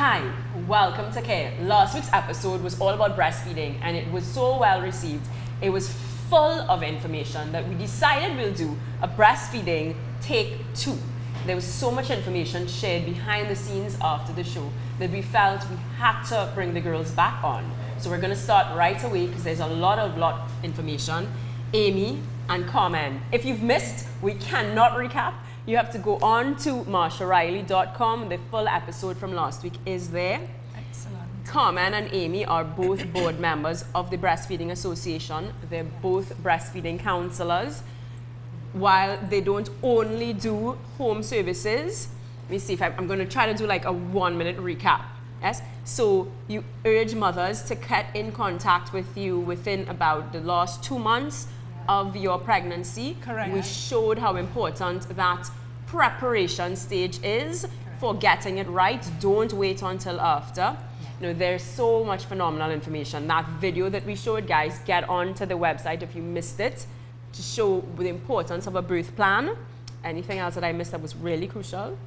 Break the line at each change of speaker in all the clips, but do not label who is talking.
Hi, welcome to Care. Last week's episode was all about breastfeeding and it was so well received. It was full of information that we decided we'll do a breastfeeding take 2. There was so much information shared behind the scenes after the show that we felt we had to bring the girls back on. So we're going to start right away because there's a lot of information. Amy and Carmen, if you've missed, we cannot recap. You have to go on to marshariley.com. The full episode from last week is there.
Excellent.
Carmen and Amy are both board members of the Breastfeeding Association. They're both breastfeeding counselors. While they don't only do home services, let me see if I'm going to try to do like a 1-minute recap. Yes? So you urge mothers to get in contact with you within about the last 2 months of your pregnancy.
Correct.
We showed how important that preparation stage is for getting it right. Don't wait until after. You know, there's so much phenomenal information. That video that we showed, guys, get onto the website if you missed it to show the importance of a birth plan. Anything else that I missed that was really crucial?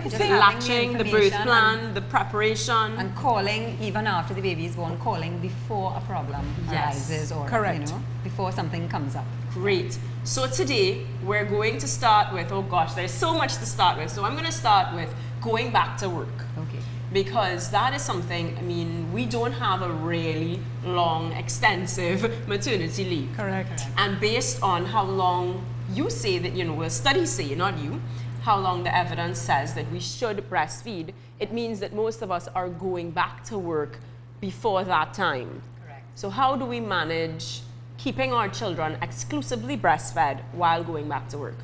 Just
latching, the birth plan, the preparation.
And calling, even after the baby is born, calling before a problem arises or,
correct,
before something comes up.
Great. So today, we're going to start with, oh gosh, there's so much to start with. So I'm going to start with going back to work.
Okay.
Because that is something, I mean, we don't have a really long, extensive maternity leave.
Correct.
And based on how long you say that, well, studies say, not you, how long the evidence says that we should breastfeed, it means that most of us are going back to work before that time.
Correct.
So how do we manage keeping our children exclusively breastfed while going back to work?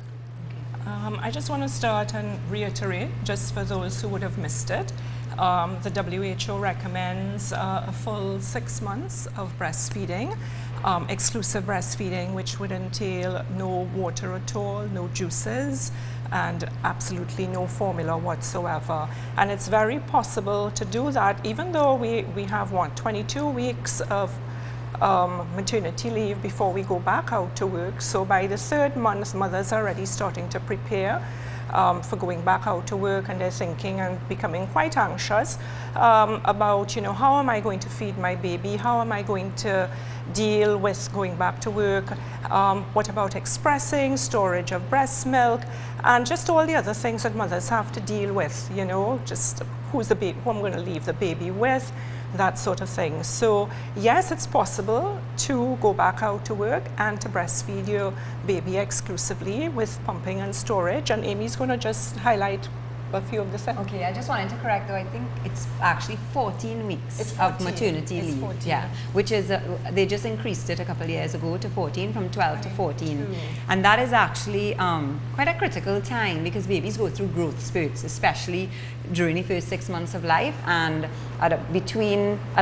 I just want to start and reiterate, just for those who would have missed it, the WHO recommends a full 6 months of breastfeeding, exclusive breastfeeding, which would entail no water at all, no juices, and absolutely no formula whatsoever. And it's very possible to do that even though we have 22 weeks of maternity leave before we go back out to work. So by the 3rd month, mothers are already starting to prepare for going back out to work, and they're thinking and becoming quite anxious about, how am I going to feed my baby? How am I going to deal with going back to work? What about expressing, storage of breast milk, and just all the other things that mothers have to deal with, just who I'm going to leave the baby with, that sort of thing. So yes, it's possible to go back out to work and to breastfeed your baby exclusively with pumping and storage. And Amy's going to just highlight a few of the things.
Okay, I just wanted to correct though, I think it's actually 14 weeks
It's
of
14.
maternity
It's
leave.
14.
Yeah, which is, they just increased it a couple of years ago to 14, from 12 to 14.
True.
And that is actually quite a critical time because babies go through growth spurts, especially during the first 6 months of life. And at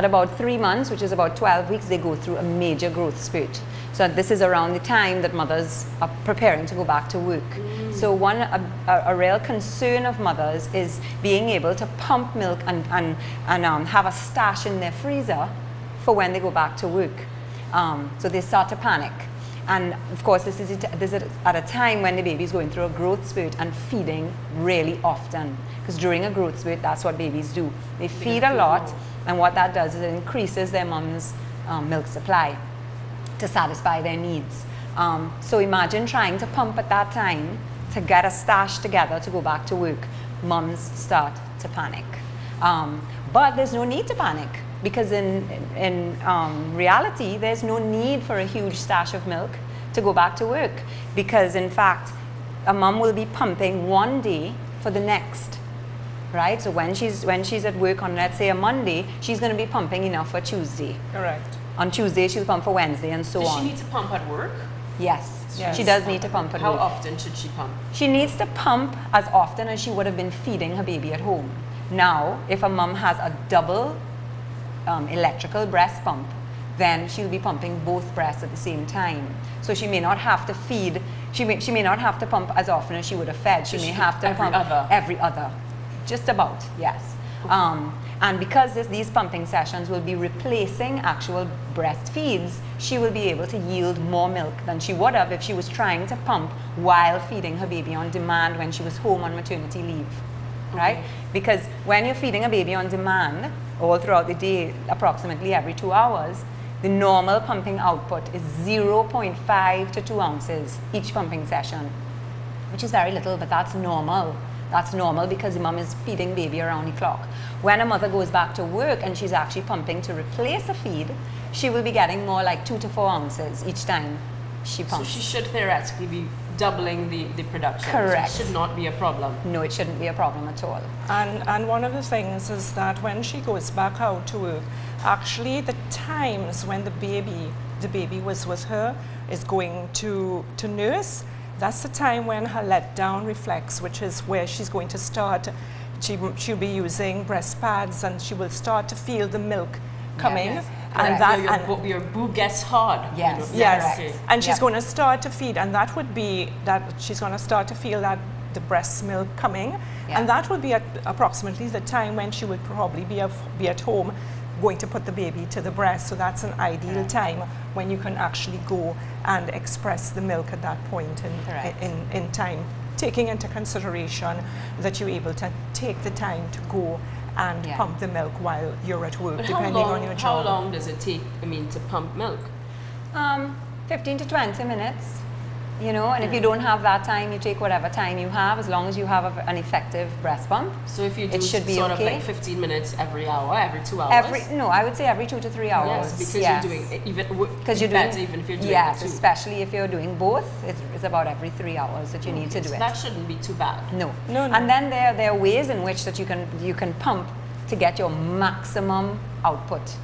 about 3 months, which is about 12 weeks, they go through a major growth spurt. So this is around the time that mothers are preparing to go back to work. So a real concern of mothers is being able to pump milk and have a stash in their freezer for when they go back to work. So they start to panic. And of course, this is at a time when the baby is going through a growth spurt and feeding really often. Because during a growth spurt, that's what babies do. They feed a lot, and what that does is it increases their mom's milk supply to satisfy their needs. So imagine trying to pump at that time to get a stash together to go back to work. Moms start to panic. But there's no need to panic because in reality, there's no need for a huge stash of milk to go back to work because in fact, a mom will be pumping one day for the next. Right? So when she's at work on, let's say, a Monday, she's going to be pumping enough for Tuesday.
Correct.
On Tuesday, she'll pump for Wednesday and so on.
Does she need to pump at work?
Yes.
Yes.
She does need to pump at
How
work.
often should she pump?
She needs to pump as often as she would have been feeding her baby at home. Now, if a mom has a double electrical breast pump, then she'll be pumping both breasts at the same time. So she may not have to feed, she may not have to pump as often as she would have fed. She may have to pump every other. Just about, yes. And because these pumping sessions will be replacing actual breastfeeds, she will be able to yield more milk than she would have if she was trying to pump while feeding her baby on demand when she was home on maternity leave. right? Because when you're feeding a baby on demand, all throughout the day, approximately every 2 hours, the normal pumping output is 0.5 to 2 ounces each pumping session, which is very little, but that's normal. That's normal because the mom is feeding baby around the clock. When a mother goes back to work and she's actually pumping to replace a feed, she will be getting more like 2 to 4 ounces each time she pumps.
So she should theoretically be doubling the production.
Correct.
So it should not be a problem.
No, it shouldn't be a problem at all.
And one of the things is that when she goes back out to work, actually the times when the baby was with her is going to nurse, that's the time when her letdown reflex, which is where she's going to start, she'll be using breast pads and she will start to feel the milk coming.
Yes.
And that
your boob gets hard.
Yes.
Yes,
Correct.
and she's
Yep.
going to start to feed, and that would be that she's going to start to feel that the breast milk coming,
Yeah.
and that would be at approximately the time when she would probably be at home going to put the baby to the breast. So that's an ideal time when you can actually go and express the milk at that point in time, taking into consideration that you're able to take the time to go and pump the milk while you're at work,
But
depending on your
how
job.
long does it take, to pump milk?
15 to 20 minutes, and if you don't have that time, you take whatever time you have, as long as you have an effective breast pump.
So if you do
It should be
sort
okay.
of like 15 minutes every hour, every 2 hours?
No, I would say every 2 to 3 hours.
Yes, because you're doing
because you're
better
doing,
even if you're doing
yes,
it too.
especially if you're doing both. It's about every 3 hours that you need to do
So
it.
that shouldn't be too bad.
No.
No.
And then there are ways in which that you can pump to get your maximum output,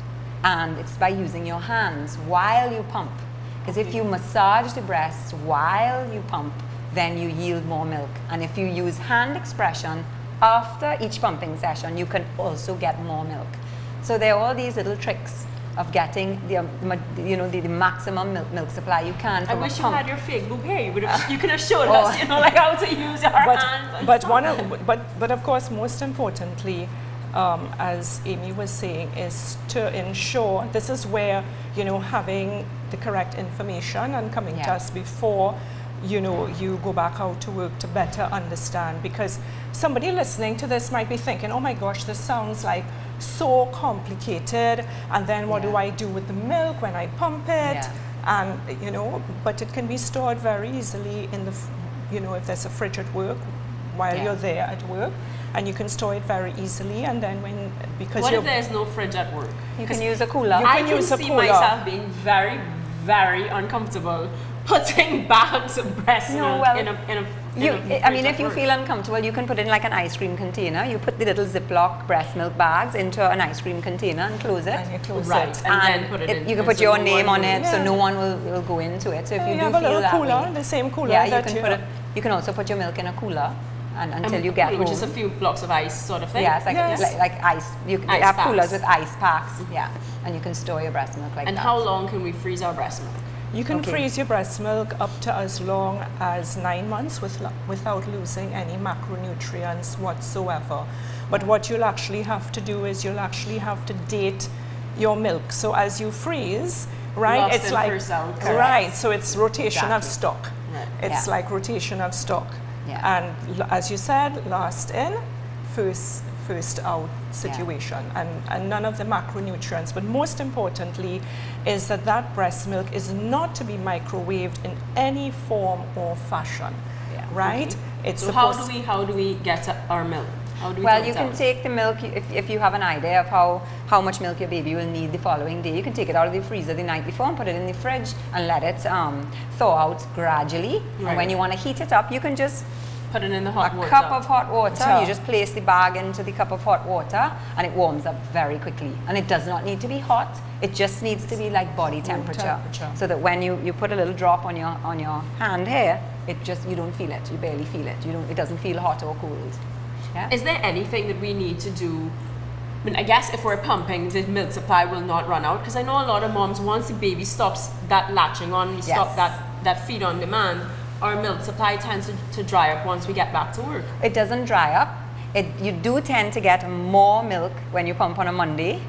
and it's by using your hands while you pump. Because if you massage the breasts while you pump, then you yield more milk. And if you use hand expression after each pumping session, you can also get more milk. So there are all these little tricks of getting the maximum milk supply you can
I
from a
wish you
pump.
had your fake boob hair. You could have showed us, like how to use your hand.
But of course, most importantly, as Amy was saying, is to ensure this is where having the correct information and coming to us before you go back out to work to better understand, because somebody listening to this might be thinking, oh my gosh, this sounds like so complicated, and then what do I do with the milk when I pump it? And but it can be stored very easily in the if there's a fridge at work while you're there at work, and you can store it very easily. And then
what if there's no fridge at work?
You can use a cooler.
I can see myself being very, very uncomfortable putting bags of breast milk in a
if you feel uncomfortable, you can put it in like an ice cream container. You put the little Ziploc breast milk bags into an ice cream container and close it.
And you close
right.
it.
And then put it in.
You can put your name on it, so no one will go into it. So if you do
have a
feel
little
that
cooler,
way,
the same cooler.
you can put it. You can also put your milk in a cooler until you get home.
Which is a few blocks of ice sort of thing.
Yeah, it's like ice. They have
packs.
coolers with ice packs. Yeah, and you can store your breast milk like that.
And how long can we freeze our breast milk?
You can freeze your breast milk up to as long as 9 months without losing any macronutrients whatsoever. But what you'll actually have to do is you'll actually have to date your milk. So as you freeze, right,
Lost
it's
in,
like
first out.
right. So it's rotation of
Exactly.
stock.
Right.
It's like rotation of stock.
Yeah.
And as you said, last in, first out situation, and none of the macronutrients. But most importantly is that breast milk is not to be microwaved in any form or fashion, right?
Okay.
It's
so how do we get our milk? How do we
Well, you can take the milk, if you have an idea of how much milk your baby will need the following day, you can take it out of the freezer the night before and put it in the fridge and let it thaw out gradually.
Right.
And when you want to heat it up, you can just
put it in the hot water.
A cup of hot water. You just place the bag into the cup of hot water and it warms up very quickly. And it does not need to be hot. It just needs to be like body temperature. So that when you put a little drop on your hand here, you don't feel it. You barely feel it. It doesn't feel hot or cold. Yeah?
Is there anything that we need to do? I guess if we're pumping, the milk supply will not run out, because I know a lot of moms, once the baby stops that latching on, we stop that feed on demand, our milk supply tends to dry up once we get back to work.
It doesn't dry up. You do tend to get more milk when you pump on a Monday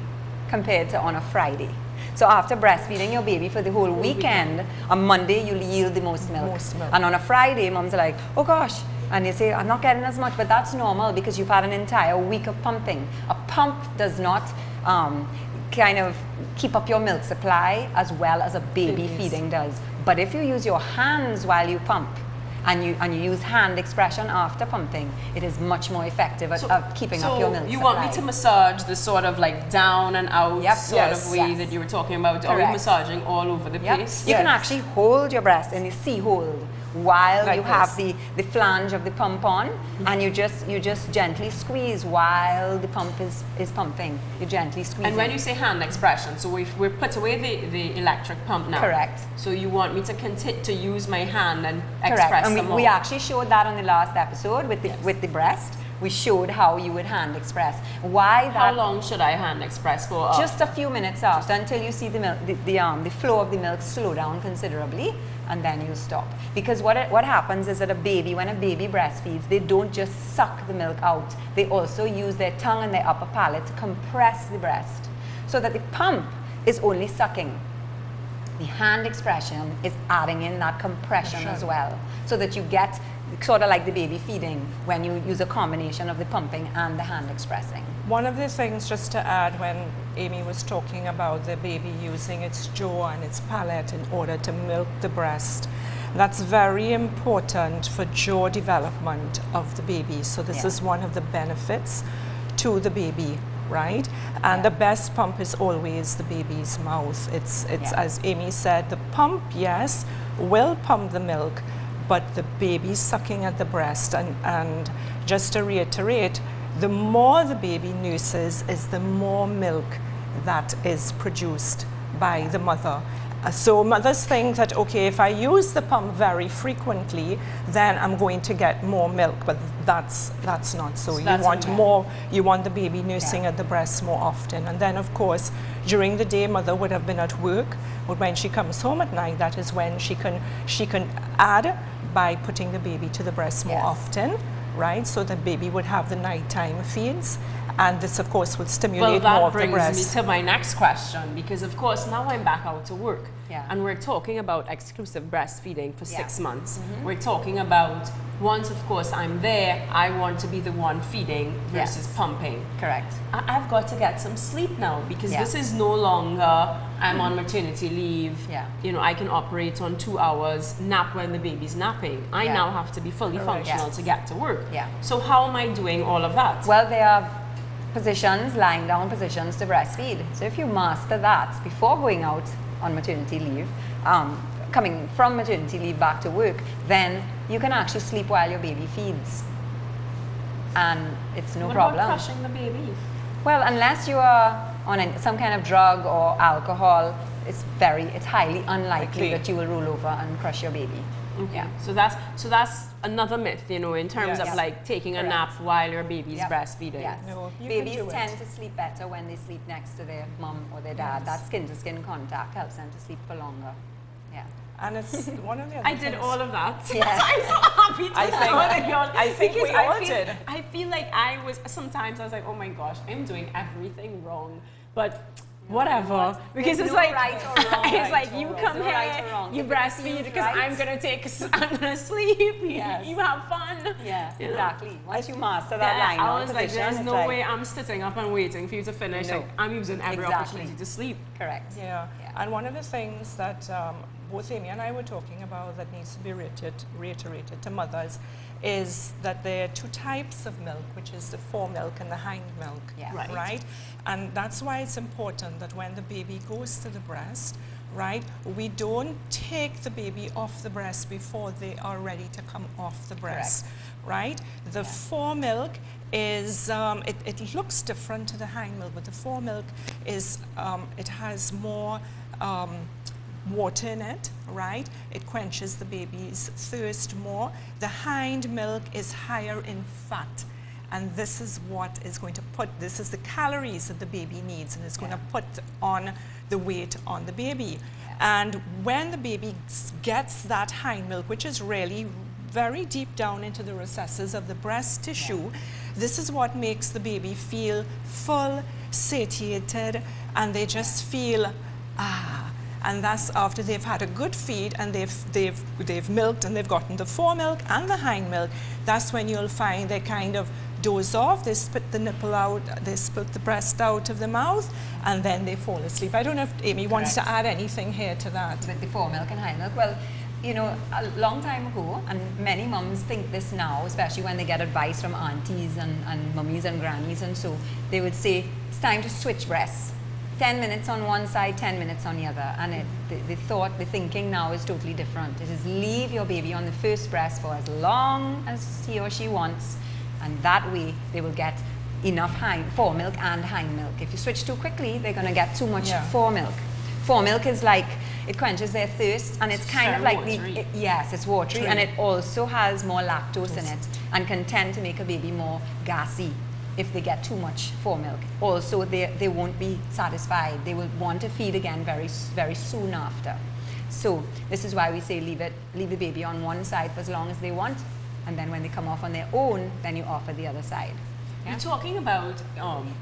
compared to on a Friday. So after breastfeeding your baby for the whole weekend, on Monday you'll yield the most milk. And on a Friday, moms are like, oh gosh, And they say, I'm not getting as much, but that's normal because you've had an entire week of pumping. A pump does not kind of keep up your milk supply as well as a baby feeding does. But if you use your hands while you pump, and you use hand expression after pumping, it is much more effective at keeping up your milk supply.
So you want me to massage the sort of like down and out of way that you were talking about? Correct. Are we massaging all over the place?
You can actually hold your breast in the C hold while like you have the flange of the pump on, and you just gently squeeze while the pump is pumping. You gently squeeze.
And when you say hand expression, so we've put away the electric pump now.
Correct.
So you want me to continue to use my hand and express
and
some more.
We actually showed that on the last episode with the breast. We showed how you would hand express. How long should I hand express for? Just a few minutes after, until you see the flow of the milk slow down considerably, and then you stop. Because what happens is that when a baby breastfeeds, they don't just suck the milk out. They also use their tongue and their upper palate to compress the breast, so that the pump is only sucking. The hand expression is adding in that compression as well, so that you get sort of like the baby feeding when you use a combination of the pumping and the hand expressing.
One of the things, just to add, when Amy was talking about the baby using its jaw and its palate in order to milk the breast, that's very important for jaw development of the baby. So this is one of the benefits to the baby, right? And the best pump is always the baby's mouth. It's as Amy said, the pump, yes, will pump the milk, but the baby sucking at the breast. And just to reiterate, the more the baby nurses is the more milk that is produced by the mother. So mothers think that, okay, if I use the pump very frequently, then I'm going to get more milk, but that's not so. You want more, you want the baby nursing at the breast more often. And then of course, during the day, mother would have been at work, but when she comes home at night, that is when she can add by putting the baby to the breast more often, right? So the baby would have the nighttime feeds, and this of course would stimulate more of the breast.
Well, that brings me to my next question, because of course now I'm back out to work, and we're talking about exclusive breastfeeding for 6 months. We're talking about, once of course I'm there, I want to be the one feeding versus pumping.
Correct.
I've got to get some sleep now, because this is no longer I'm on maternity leave. You know, I can operate on 2 hours, nap when the baby's napping. I now have to be fully functional to get to work. So how am I doing all of that?
Well, there are lying down positions to breastfeed. So if you master that before going out on maternity leave, coming from maternity leave back to work, then you can actually sleep while your baby feeds. And it's no problem.
What about crushing the baby?
Well, unless you are on some kind of drug or alcohol, it's highly unlikely that you will roll over and crush your baby.
Okay. So that's another myth, you know, in terms of like taking a nap while your baby's breastfeeding.
Yes. No, babies tend to sleep better when they sleep next to their mom or their dad. That skin-to-skin contact helps them to sleep for longer. Yeah.
And it's one of the other
I did all of that.
Yes.
I'm so happy to
I think we all did.
I feel like sometimes I was like, oh my gosh, I'm doing everything wrong. But whatever, because it's like
right or wrong,
it's like you come here,
right
you breastfeed, because I'm gonna sleep.
Yes.
You have fun.
Yeah, exactly. Once you master that line,
I was like, there's no way I'm sitting up and waiting for you to finish.
No.
Like, I'm using every opportunity to sleep.
Correct.
Yeah. And one of the things that both Amy and I were talking about that needs to be reiterated to mothers is that there are 2 types of milk, which is the foremilk and the hind milk, right? And that's why it's important that when the baby goes to the breast, right, we don't take the baby off the breast before they are ready to come off the breast, right? The foremilk is, it looks different to the hind milk, but the foremilk is, it has more water in it, right? It quenches the baby's thirst more. The hind milk is higher in fat, and this is what is going to this is the calories that the baby needs, and it's going to put on the weight on the baby. And when the baby gets that hind milk, which is really very deep down into the recesses of the breast tissue, this is what makes the baby feel full, satiated, and they just feel, and that's after they've had a good feed and they've milked and they've gotten the foremilk and the hind milk. That's when you'll find they kind of doze off, they spit the nipple out, they spit the breast out of the mouth, and then they fall asleep. I don't know if Amy wants to add anything here to that.
With the foremilk and hind milk, well, you know, a long time ago, and many mums think this now, especially when they get advice from aunties and mummies and grannies, and so they would say, it's time to switch breasts. 10 minutes on one side, 10 minutes on the other. And the thinking now is totally different. It is leave your baby on the first breast for as long as he or she wants, and that way they will get enough foremilk and hind milk. If you switch too quickly, they're going to get too much foremilk. Foremilk is like, it quenches their thirst, and it's kind of like yes, it's watery, and it also has more lactose in it and can tend to make a baby more gassy if they get too much foremilk. Also, they won't be satisfied. They will want to feed again very, very soon after. So this is why we say leave the baby on one side for as long as they want, and then when they come off on their own, then you offer the other side.
You're talking about,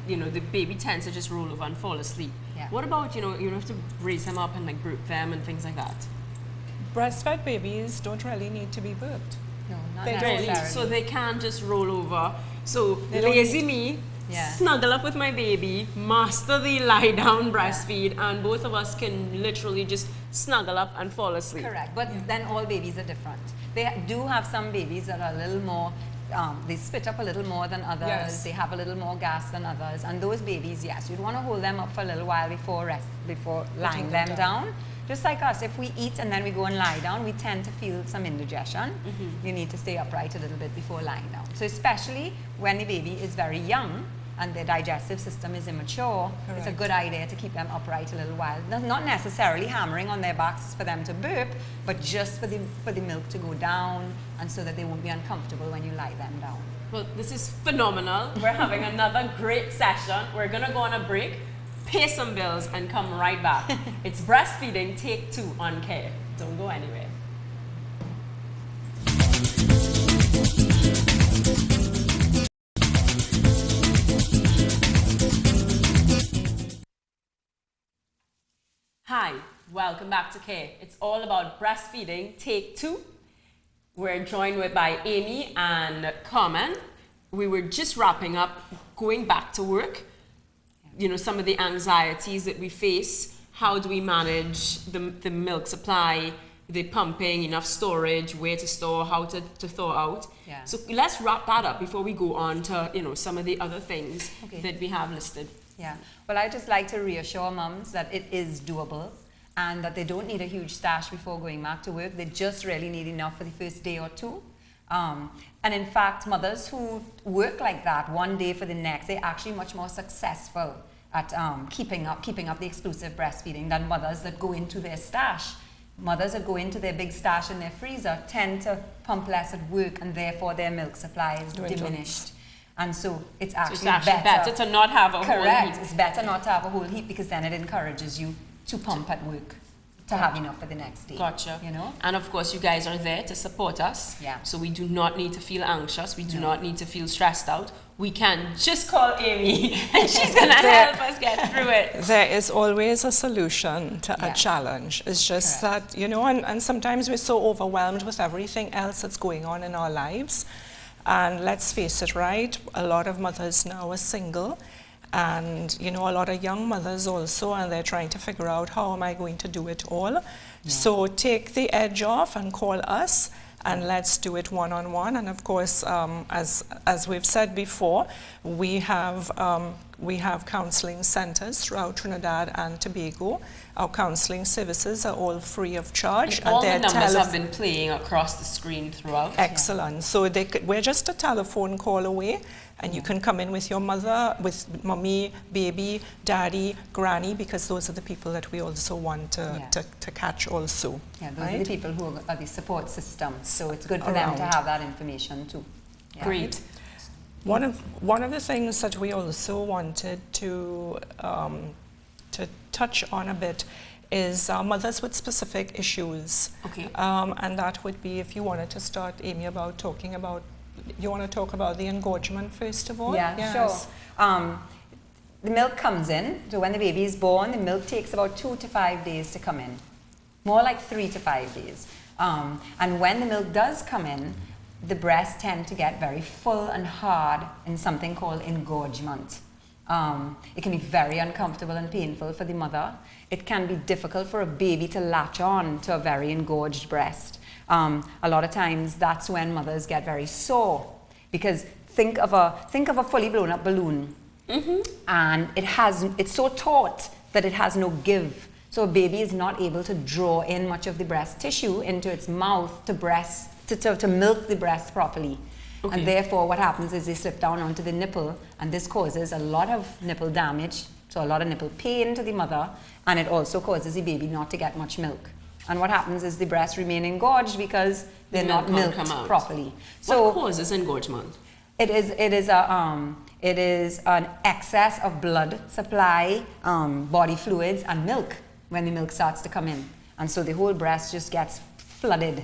you know, the baby tends to just roll over and fall asleep.
Yeah.
What about, you know, you have to raise them up and like burp them and things like that?
Breastfed babies don't really need to be burped.
No, not
They don't.
necessarily.
So they can just roll over. So
They don't
lazy me, snuggle up with my baby, master the lie down breastfeed, and both of us can literally just snuggle up and fall asleep.
Correct, but then all babies are different. They do have some babies that are a little more, they spit up a little more than others,
Yes.
they have a little more gas than others, and those babies, yes, you'd want to hold them up for a little while before lying them down. Just like us, if we eat and then we go and lie down, we tend to feel some indigestion. You need to stay upright a little bit before lying down. So especially when the baby is very young and their digestive system is immature, it's a good idea to keep them upright a little while. Not necessarily hammering on their backs for them to burp, but just for the milk to go down, and so that they won't be uncomfortable when you lie them down.
Well, this is phenomenal. We're having another great session. We're going to go on a break, pay some bills, and come right back. It's Breastfeeding Take 2 on Care. Don't go anywhere. Hi, welcome back to Care. It's all about Breastfeeding Take 2. We're joined by Amy and Carmen. We were just wrapping up, going back to work. You know, some of the anxieties that we face. How do we manage the milk supply, the pumping, enough storage, where to store, how to thaw out.
Yeah.
So let's wrap that up before we go on to, you know, some of the other things that we have listed.
Yeah, well, I just like to reassure mums that it is doable and that they don't need a huge stash before going back to work. They just really need enough for the first day or two. And in fact, mothers who work like that one day for the next, they're actually much more successful at keeping up the exclusive breastfeeding than mothers that go into their stash. Mothers that go into their big stash in their freezer tend to pump less at work, and therefore their milk supply is diminished. And so it's actually,
better to not have a whole heap.
It's better not to have a whole heap, because then it encourages you to pump at work, to have enough for the next day.
Gotcha.
You know?
And of course, you guys are there to support us.
Yeah.
So we do not need to feel anxious. We do not need to feel stressed out. We can just call Amy and she's going to help us get through it.
There is always a solution to a challenge. It's just that, you know, and sometimes we're so overwhelmed with everything else that's going on in our lives. And let's face it, right? A lot of mothers now are single. And, you know, a lot of young mothers also, and they're trying to figure out, how am I going to do it all? Yeah. So take the edge off and call us, and let's do it one-on-one. And of course, as we've said before, we have counseling centers throughout Trinidad and Tobago. Our counseling services are all free of charge.
And all the numbers have been playing across the screen throughout.
Excellent. Yeah. So we're just a telephone call away, and you can come in with your mother, with mommy, baby, daddy, granny, because those are the people that we also want to catch also.
Yeah, those are the people who are the support system. So it's good for them to have that information too. Yeah.
Great.
One of the things that we also wanted to touch on a bit is mothers with specific issues.
Okay.
And that would be, if you wanted to start, Amy, about talking about, you want to talk about the engorgement first of all?
Yeah, yes. Sure. the milk comes in. So when the baby is born, the milk takes about 2 to 5 days to come in. More like 3 to 5 days. And when the milk does come in, the breasts tend to get very full and hard in something called engorgement. It can be very uncomfortable and painful for the mother. It can be difficult for a baby to latch on to a very engorged breast. A lot of times that's when mothers get very sore, because think of a fully blown up balloon, and it's so taut that it has no give. So a baby is not able to draw in much of the breast tissue into its mouth to milk the breast properly. Okay. And therefore what happens is they slip down onto the nipple, and this causes a lot of nipple damage, so a lot of nipple pain to the mother, and it also causes the baby not to get much milk. And what happens is the breasts remain engorged because they're not milked properly. So
what causes engorgement?
It is an excess of blood supply, body fluids, and milk when the milk starts to come in, and so the whole breast just gets flooded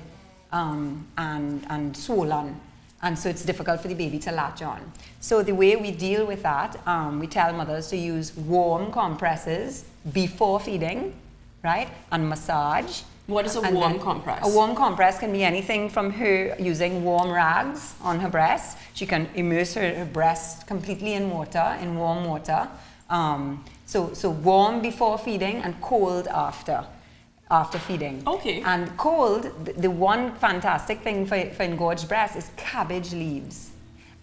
and swollen. And so it's difficult for the baby to latch on. So the way we deal with that, we tell mothers to use warm compresses before feeding, right? And massage.
What is a warm compress?
A warm compress can be anything from her using warm rags on her breast. She can immerse her breast completely in water, in warm water. So warm before feeding and cold after feeding.
Okay.
And cold, the one fantastic thing for engorged breasts is cabbage leaves.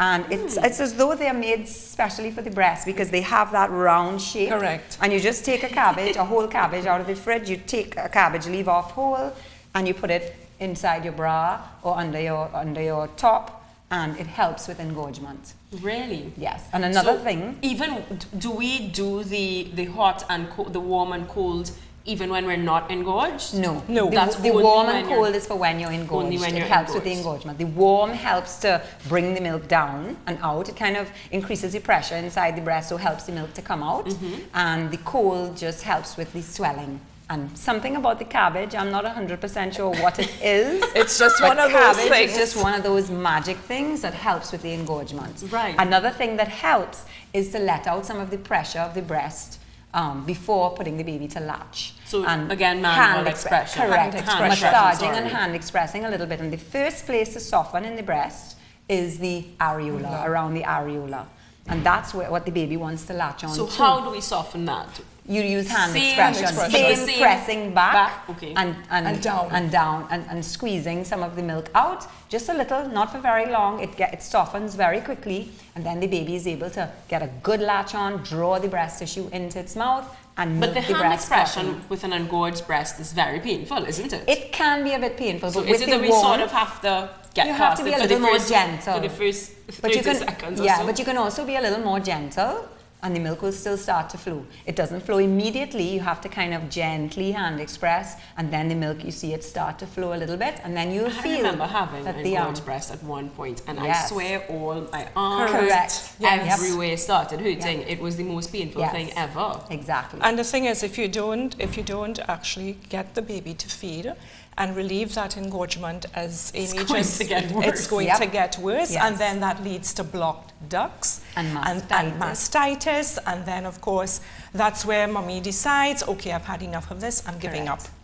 And it's as though they're made specially for the breast, because they have that round shape.
Correct.
And you just take a cabbage, a whole cabbage out of the fridge, you take a cabbage leaf off whole, and you put it inside your bra or under your top, and it helps with engorgement.
Really?
Yes. And another thing.
Even, do we do the hot and the warm and cold even when we're not engorged?
No. The
only
warm and cold is for when you're engorged.
Only when you're
it helps
engorged.
with the engorgement. The warm helps to bring the milk down and out. It kind of increases the pressure inside the breast, so helps the milk to come out. And the cold just helps with the swelling. And something about the cabbage, I'm not 100% sure what it is.
It's just one of those things.
It's just one of those magic things that helps with the engorgement.
Right.
Another thing that helps is to let out some of the pressure of the breast before putting the baby to latch.
So
and
again, manual expression.
Correct.
Hand expression,
Massaging and hand expressing a little bit. And the first place to soften in the breast is the areola, around the areola. And that's what the baby wants to latch on
So
to.
how do we soften that?
You use hand
Same
expression. Same pressing back,
okay.
and down and squeezing some of the milk out, just a little, not for very long. It softens very quickly, and then the baby is able to get a good latch on, draw the breast tissue into its mouth, and milk the breast.
But the hand expression
properly.
with an engorged breast is very painful, isn't it?
It can be a bit painful,
So
but
is
with
it
the
that we
warm,
sort of have to get
you have
past
to be
it
a
for
little
the
more
first,
gentle.
for the first 30 seconds or
yeah,
so?
but you can also be a little more gentle, and the milk will still start to flow. It doesn't flow immediately. You have to kind of gently hand express, and then the milk, you see it start to flow a little bit, and then you'll feel
I remember having
that
an
the
engorged breast at one point, and
Yes.
I swear all my arms,
Correct. Yes.
everywhere started hurting.
Yep.
It was the most painful
Yes.
thing ever.
Exactly.
And the thing is, if you don't actually get the baby to feed and relieve that engorgement, as Amy
It's going to get worse.
it's going
Yep.
to get worse,
Yes.
and then that leads to blocked ducts
And
and
mastitis.
mastitis, and then of course that's where mommy decides, okay, I've had enough of this, I'm giving up.
Correct.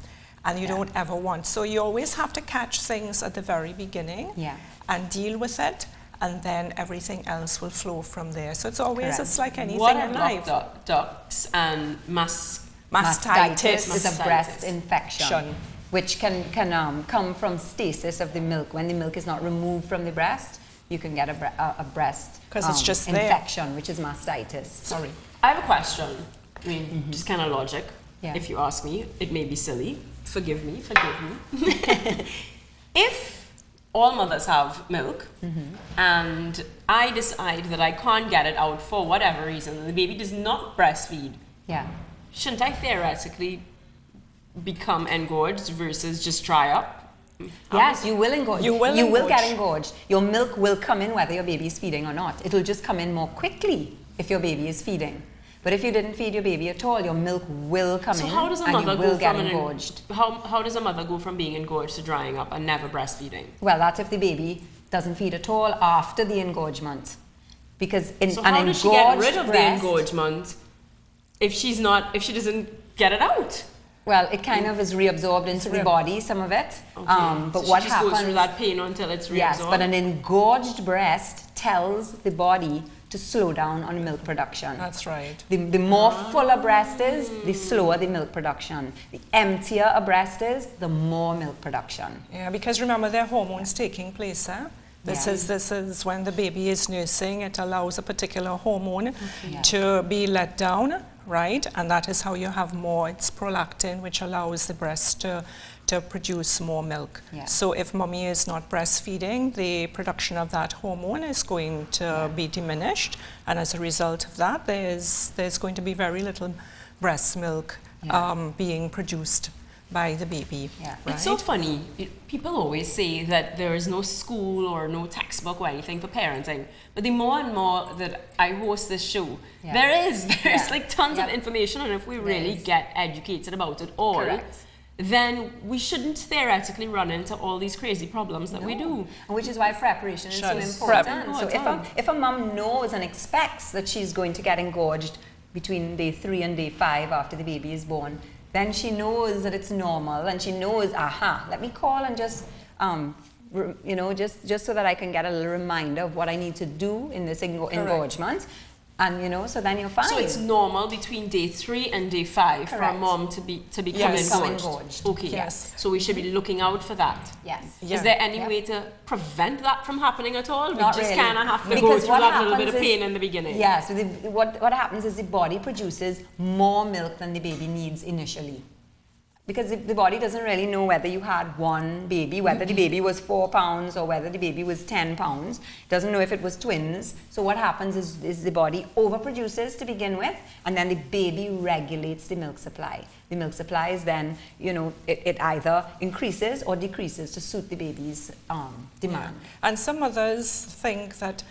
And you don't ever want. So you always have to catch things at the very beginning
Yeah.
and deal with it, and then everything else will flow from there. So it's always,
Correct.
it's like anything
What are
in life.
blocked ducts and
Mastitis is a
Mastitis.
breast infection, which can come from stasis of the milk. When the milk is not removed from the breast, you can get a breast
'Cause it's just there.
infection, which is mastitis.
Sorry.
I have a question. I mean, just kind of logic.
Yeah.
If you ask me, it may be silly. Forgive me. If all mothers have milk, and I decide that I can't get it out for whatever reason, and the baby does not breastfeed,
Yeah.
shouldn't I theoretically become engorged versus just dry up?
Yes, you will engorge.
You will
get
engorge.
engorged. Your milk will come in whether your baby is feeding or not. It will just come in more quickly if your baby is feeding. But if you didn't feed your baby at all, your milk will come
So
in
how does a
and
mother
you will
go
get
from
engorged.
how does a mother go from being engorged to drying up and never breastfeeding?
Well, that's if the baby doesn't feed at all after the engorgement. Because
so how does she get rid of the engorgement if she doesn't get it out?
Well, it kind of is reabsorbed into the body, some of it.
Okay.
But
so
what
she just
happens?
goes through that pain until it's reabsorbed.
Yes, but an engorged breast tells the body to slow down on milk production.
That's right.
The more full a breast is, the slower the milk production. The emptier a breast is, the more milk production.
Yeah, because remember, there are hormones taking place, eh? This is when the baby is nursing, it allows a particular hormone to be let down, right? And that is how you have more, it's prolactin, which allows the breast to produce more milk.
Yeah.
So if mommy is not breastfeeding, the production of that hormone is going to be diminished. And as a result of that, there's going to be very little breast milk being produced by the baby.
Yeah.
Right?
It's so funny. People always say that there is no school or no textbook or anything for parenting. But the more and more that I host this show, there's like tons of information, and if we really get educated about it all, then we shouldn't theoretically run into all these crazy problems that we do.
Which is why preparation is so important. So if a mom knows and expects that she's going to get engorged between day 3 and day 5 after the baby is born, then she knows that it's normal, and she knows, let me call and just, just so that I can get a little reminder of what I need to do in this engorgement. And so then you're fine.
So it's normal between day 3 and day 5 for a mom to become engorged. Okay.
Yes.
So we should be looking out for that.
Yes.
Is there any way to prevent that from happening at all?
Not
we just
really.
kind of have to
Because
go through
what
that little bit
happens
of pain in the beginning.
Yeah. So what happens is the body produces more milk than the baby needs initially. Because the body doesn't really know whether you had one baby, whether the baby was 4 pounds or whether the baby was 10 pounds. It doesn't know if it was twins. So what happens is the body overproduces to begin with, and then the baby regulates the milk supply. The milk supply is then, it either increases or decreases to suit the baby's demand.
Yeah. And some mothers think that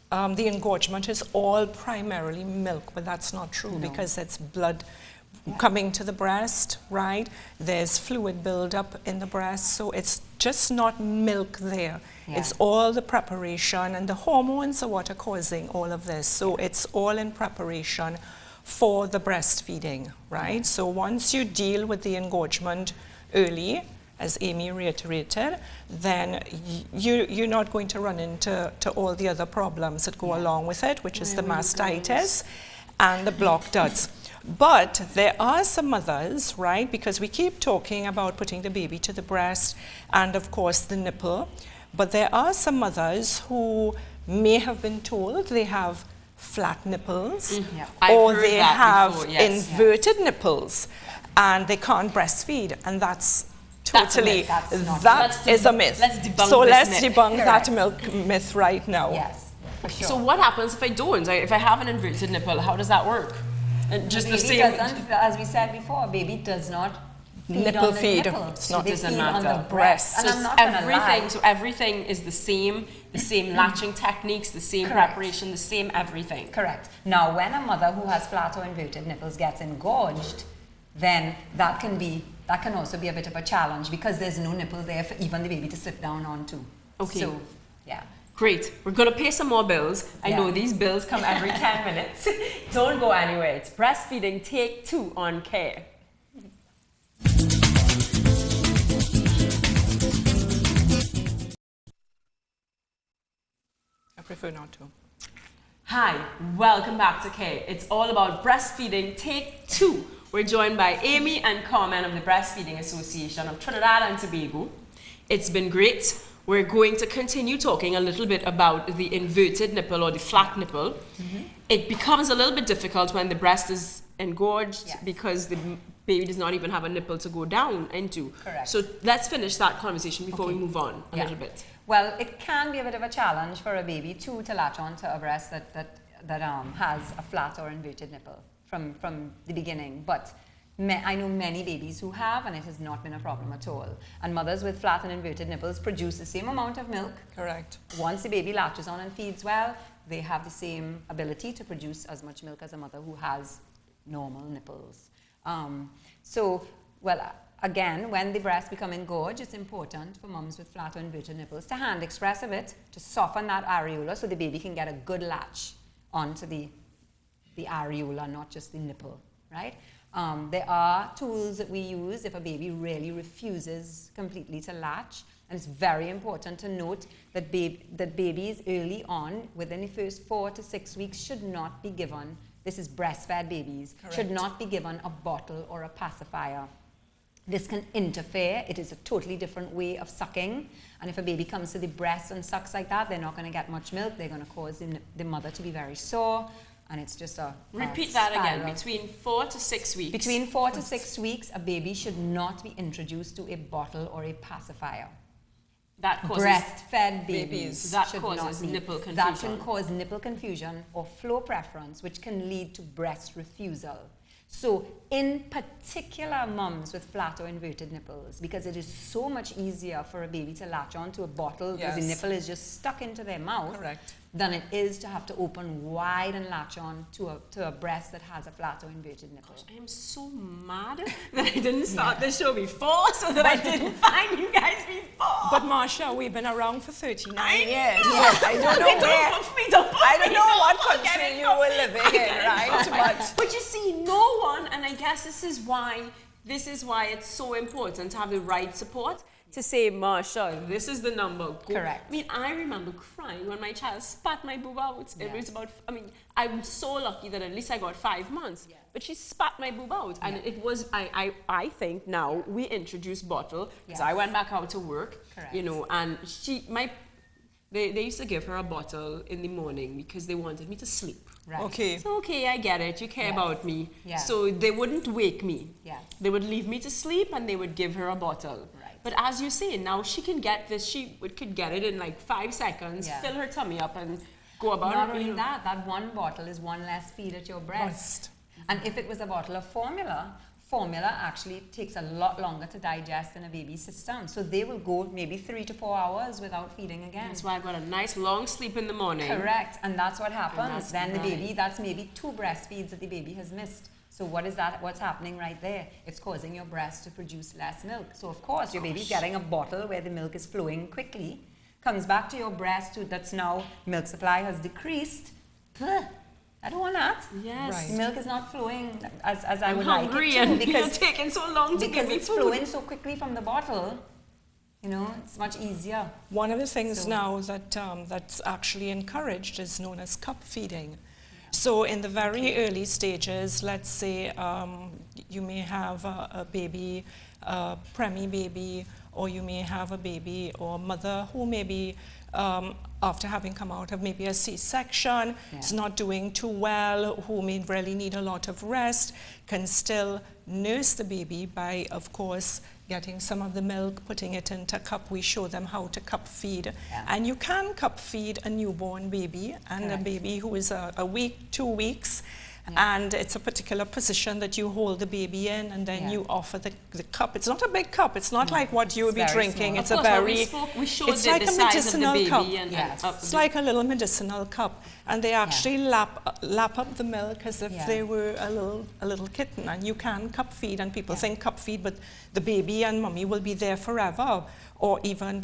the engorgement is all primarily milk, but that's not true because it's blood coming to the breast, right? There's fluid buildup in the breast, so it's just not milk there. Yeah. It's all the preparation, and the hormones are what are causing all of this. So it's all in preparation for the breastfeeding, right? Yeah. So once you deal with the engorgement early, as Amy reiterated, then you're not going to run into all the other problems that go along with it, which is the mastitis and the blocked ducts. But there are some mothers, right, because we keep talking about putting the baby to the breast and, of course, the nipple, but there are some mothers who may have been told they have flat nipples or they have inverted nipples and they can't breastfeed, and that's totally, that is a myth.
Let's debunk
so
this
let's
myth.
debunk that milk myth right now.
Yes, for sure.
So what happens if I don't? If I have an inverted nipple, how does that work? And just
the baby doesn't, as we said before, baby does not
nipple feed.
It's
not
doesn't
matter.
On the breast.
So
And I'm not everything.
So everything is the same latching techniques, the same preparation, the same everything.
Correct. Now, when a mother who has flat or inverted nipples gets engorged, then that can also be a bit of a challenge because there's no nipple there for even the baby to sit down onto.
Okay.
So, yeah.
Great. We're going to pay some more bills. I know these bills come every 10 minutes. Don't go anywhere. It's Breastfeeding Take 2 on Care.
I prefer not to.
Hi, welcome back to Care. It's all about Breastfeeding Take 2. We're joined by Amy and Carmen of the Breastfeeding Association of Trinidad and Tobago. It's been great. We're going to continue talking a little bit about the inverted nipple or the flat nipple. It becomes a little bit difficult when the breast is engorged because the baby does not even have a nipple to go down into.
Correct.
So let's finish that conversation before we move on a little bit.
Well, it can be a bit of a challenge for a baby to latch onto a breast that has a flat or inverted nipple from the beginning, but I know many babies who have, and it has not been a problem at all. And mothers with flat and inverted nipples produce the same amount of milk. Correct. Once the baby latches on and feeds well, they have the same ability to produce as much milk as a mother who has normal nipples. Again, when the breasts become engorged, it's important for moms with flat or inverted nipples to hand express a bit to soften that areola so the baby can get a good latch. onto the areola, not just the nipple, right? There are tools that we use if a baby really refuses completely to latch. And it's very important to note that babies early on, within the first 4 to 6 weeks, should not be given, this is breastfed babies,
Correct.
should not be given a bottle or a pacifier. This can interfere. It is a totally different way of sucking. And if a baby comes to the breast and sucks like that, they're not going to get much milk. They're going to cause the mother to be very sore. And it's just a
Repeat that again.
spiral.
Between 4 to 6 weeks.
Between 4 to 6 weeks, a baby should not be introduced to a bottle or a pacifier.
That causes
Breastfed babies
that
should
causes
not be.
nipple confusion.
That can cause nipple confusion or flow preference, which can lead to breast refusal. So in particular mums with flat or inverted nipples, because it is so much easier for a baby to latch onto a bottle because the
Yes.
nipple is just stuck into their mouth,
Correct.
than it is to have to open wide and latch on to a breast that has a flat or inverted nipple.
I am so mad that I didn't start the show before, so that I didn't find you guys before.
But Marsha, we've been around for 39
I
years.
know.
Yes, I don't know
Okay,
where.
don't put me, don't put
I don't
me,
know what
don't get
country
it,
you
don't.
were living in, right?
But you see, no one, and I guess this is why it's so important to have the right support. To say, Marsha, this is the number. Go.
Correct.
I mean, I remember crying when my child spat my boob out. It
Yeah.
was about, I mean, I'm so lucky that at least I got 5 months.
Yes.
But she spat my boob out. And it was, I think now we introduced bottle.
Yes.
So I went back out to work,
Correct.
you know, and they used to give her a bottle in the morning because they wanted me to sleep.
Right.
Okay.
So, okay, I get it. You care
Yes.
about me.
Yes.
So they wouldn't wake me.
Yes.
They would leave me to sleep and they would give her a bottle.
Right.
But as you say, now she can get this. She could get it in like 5 seconds,
Yeah.
fill her tummy up and go about
Not
it.
only
you know.
that one bottle is one less feed at your breast. And if it was a bottle of formula actually takes a lot longer to digest in a baby's system. So they will go maybe 3 to 4 hours without feeding again.
That's why I got a nice long sleep in the morning.
Correct. And that's what happens.
that's
Then the
right.
baby, that's maybe 2 breastfeeds that the baby has missed. So what is that? What's happening right there? It's causing your breast to produce less milk. So of course your baby's getting a bottle where the milk is flowing quickly, comes back to your breast that's now milk supply has decreased. Ugh, I don't want that.
Yes.
Right.
Milk is not flowing as I
I'm
would
hungry
like it to,
and
because
you're taking so long to give
because
me
it's
food.
flowing so quickly from the bottle. You know, it's much easier.
One of the things
So-
now that that's actually encouraged is known as cup feeding. So in the very early stages, let's say you may have a baby, a preemie baby, or you may have a baby or a mother who may be after having come out of maybe a C-section, is not doing too well, who may really need a lot of rest, can still nurse the baby by, of course, getting some of the milk, putting it into a cup. We show them how to cup feed.
Yeah.
And you can cup feed a newborn baby and
Correct.
a baby who is a week, 2 weeks. And it's a particular position that you hold the baby in, and then
Yeah.
you offer the cup. It's not a big cup. It's not like what you would be
very
drinking.
small.
It's
Of
a
course, when
very...
we showed
it's
the
like a
size of the
medicinal
baby
cup.
and
Yes.
It's like a little medicinal cup, and they actually lap up the milk as if
Yeah.
they were a little kitten. And you can cup feed, and people think cup feed, but the baby and mommy will be there forever. Or even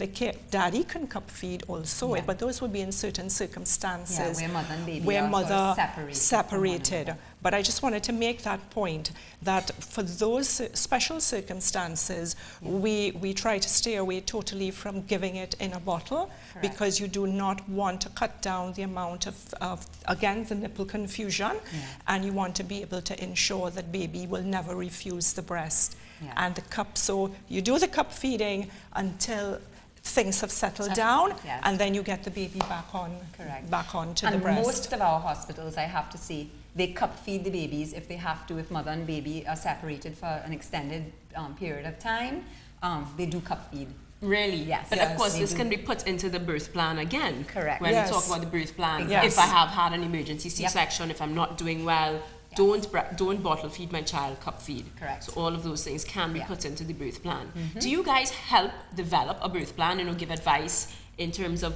daddy can cup feed also,
Yeah.
but those would be in certain circumstances.
Yeah, where mother and baby
where
are sort of
mother
separated from one
separated.
another.
But I just wanted to make that point that for those special circumstances, we try to stay away totally from giving it in a bottle,
Correct.
because you do not want to cut down the amount of again, the nipple confusion, and you want to be able to ensure that baby will never refuse the breast.
Yeah.
And the cup, so you do the cup feeding until things have settled down,
yes.
and then you get the baby back onto the
And
breast.
most of our hospitals, I have to say, they cup feed the babies if they have to, if mother and baby are separated for an extended period of time. They do cup feed.
Really?
Yes.
But
Yes,
of course,
they
this
do.
can be put into the birth plan again.
Correct.
When
Yes.
we talk about the birth plan.
Exactly.
If I have had an emergency C-section, if I'm not doing well,
Yes.
don't bottle feed my child, cup feed.
Correct.
So all of those things can be
Yeah.
put into the birth plan. Do you guys help develop a birth plan, give advice in terms of,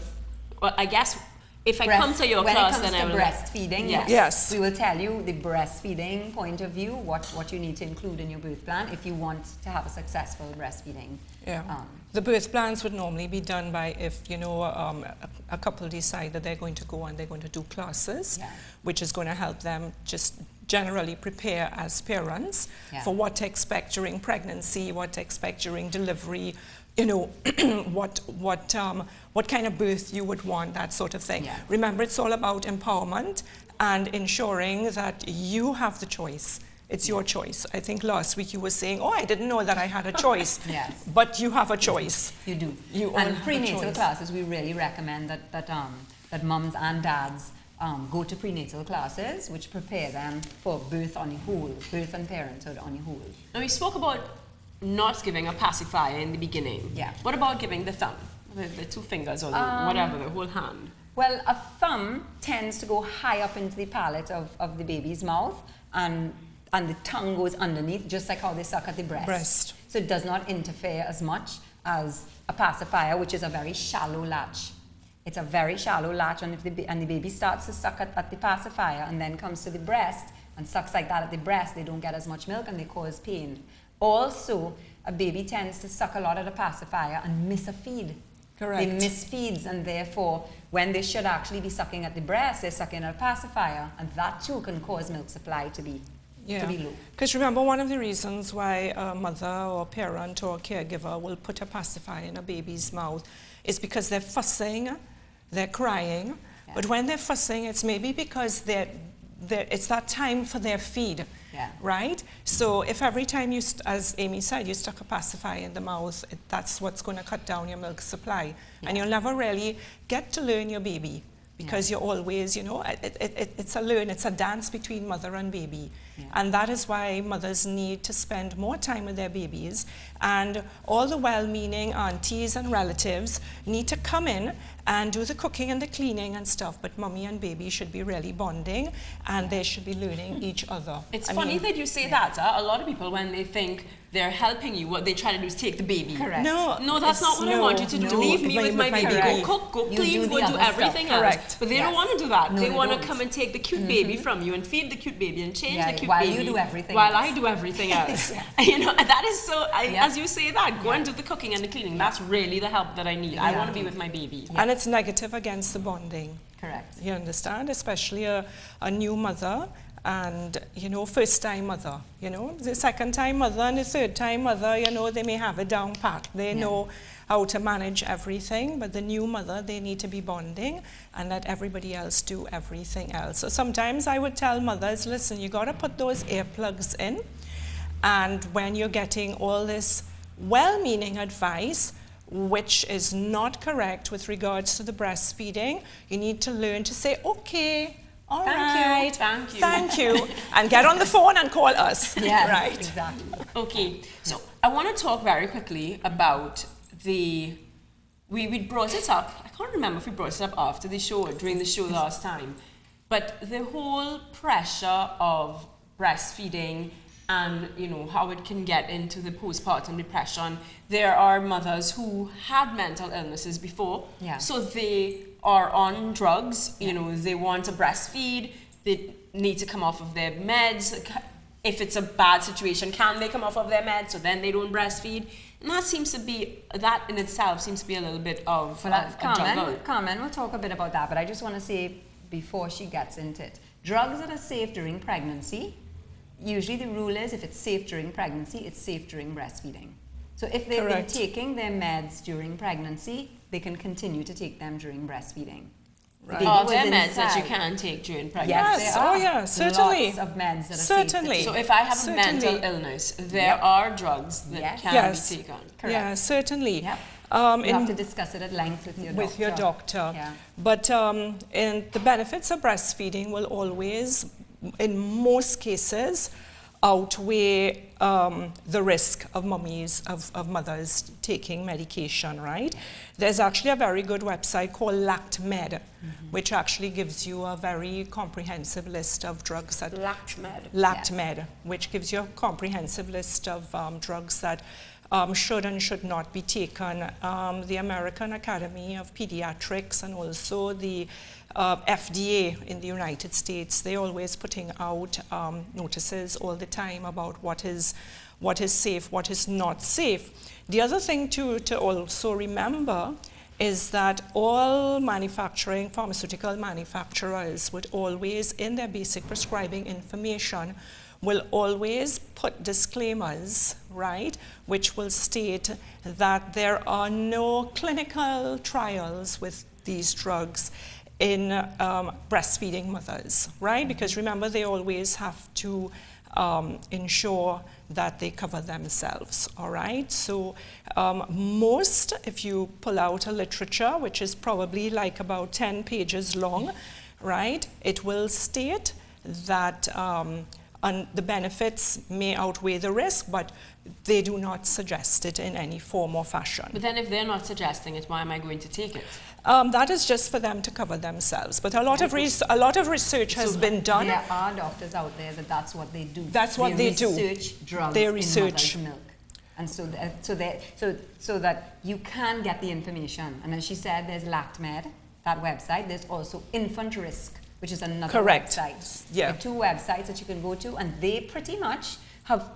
well, I guess if I come to your class, then I will.
When it comes to breastfeeding,
Yes.
we will tell you the breastfeeding point of view, what you need to include in your birth plan if you want to have a successful breastfeeding.
Yeah. The birth plans would normally be done by if, you know, a couple decide that they're going to go and they're going to do classes, which is going to help them just generally prepare as parents for what to expect during pregnancy, what to expect during delivery, you know, what kind of birth you would want, that sort of thing. Remember, it's all about empowerment and ensuring that you have the choice. It's your choice. I think last week you were saying, oh, I didn't know that I had a choice.
Yes.
But you have a choice.
You do.
You
and prenatal classes, we really recommend that mums and dads go to prenatal classes, which prepare them for birth on a whole, birth and parenthood on a whole.
Now, we spoke about not giving a pacifier in the beginning.
Yeah.
What about giving the thumb, the two fingers or the whatever, the whole hand?
Well, a thumb tends to go high up into the palate of the baby's mouth, and the tongue goes underneath, just like how they suck at the breast. So it does not interfere as much as a pacifier, which is a very shallow latch. It's a very shallow latch, and if the baby starts to suck at the pacifier and then comes to the breast and sucks like that at the breast, they don't get as much milk and they cause pain. Also, a baby tends to suck a lot at a pacifier and miss a feed.
Correct.
They miss feeds, and therefore, when they should actually be sucking at the breast, they're sucking at a pacifier, and that too can cause milk supply to be low.
Because remember, one of the reasons why a mother or parent or caregiver will put a pacifier in a baby's mouth is because they're fussing, they're crying, but when they're fussing, it's maybe because it's that time for their feed. Right? So if every time you, as Amy said, you stuck a pacifier in the mouth, that's what's going to cut down your milk supply. And you'll never really get to learn your baby, because you're always, you know, it's a dance between mother and baby. And that is why mothers need to spend more time with their babies, and all the well-meaning aunties and relatives need to come in and do the cooking and the cleaning and stuff, but mommy and baby should be really bonding, and they should be learning each other.
It's funny that you say that. A lot of people, when they think they're helping you, what they try to do is take the baby.
Correct.
No, that's not what I want you to do. Leave me with my baby. Go cook, go clean, go do everything else. But they don't want to do that. They want to come and take the cute baby from you and feed the cute baby and change the cute
while
baby.
You do everything
while
else.
I do everything else. You know, that is so, as you say that, go and do the cooking and the cleaning. That's really the help that I need. I want to be with my baby.
And it's negative against the bonding.
Correct.
You understand? Especially a new mother and, you know, first-time mother. You know, the second-time mother and the third-time mother, you know, they may have it down pat. They know how to manage everything, but the new mother, they need to be bonding and let everybody else do everything else. So sometimes I would tell mothers, listen, you got to put those earplugs in, and when you're getting all this well-meaning advice, which is not correct with regards to the breastfeeding, you need to learn to say, okay, all right, thank you, and get on the phone and call us. Right.
Exactly.
Okay, so I want to talk very quickly about we brought it up. I can't remember if we brought it up after the show or during the show last time, but the whole pressure of breastfeeding and, you know, how it can get into the postpartum depression. There are mothers who had mental illnesses before, so they are on drugs. You know, they want to breastfeed. They need to come off of their meds. If it's a bad situation, can they come off of their meds so then they don't breastfeed? And that in itself seems to be a little bit of a juggle.
Carmen will talk a bit about that, but I just want to say before she gets into it, drugs that are safe during pregnancy, usually the rule is if it's safe during pregnancy, it's safe during breastfeeding. So if they've been taking their meds during pregnancy, they can continue to take them during breastfeeding.
Right. Are there meds that you can take during pregnancy?
Yes,
oh yeah, certainly.
Lots of meds that are
certainly.
So if I have a mental illness, there are drugs that can be taken.
Correct.
Yeah, certainly.
Yep. You have to discuss it at length with your doctor.
Yeah. But in the benefits of breastfeeding will always, in most cases, outweigh the risk of mothers taking medication, right? There's actually a very good website called LactMed, which actually gives you a very comprehensive list of drugs that...
LactMed.
LactMed, which gives you a comprehensive list of drugs that should and should not be taken. The American Academy of Pediatrics and also the FDA in the United States, they're always putting out notices all the time about what is safe, what is not safe. The other thing to also remember is that all pharmaceutical manufacturers would always, in their basic prescribing information, will always put disclaimers, right, which will state that there are no clinical trials with these drugs in breastfeeding mothers, right? Because remember, they always have to ensure that they cover themselves, all right? So most, if you pull out a literature, which is probably like about 10 pages long, right, it will state that and the benefits may outweigh the risk, but they do not suggest it in any form or fashion.
But then if they're not suggesting it, why am I going to take it?
That is just for them to cover themselves. But a lot of research has been done.
There are doctors out there that's what they do.
That's what they do.
Research drugs
they
in
research
mother's milk. And so that you can get the information. And as she said, there's LactMed, that website. There's also Infant Risk, which is another
Correct.
website.
Yeah.
There are 2 websites that you can go to, and they pretty much have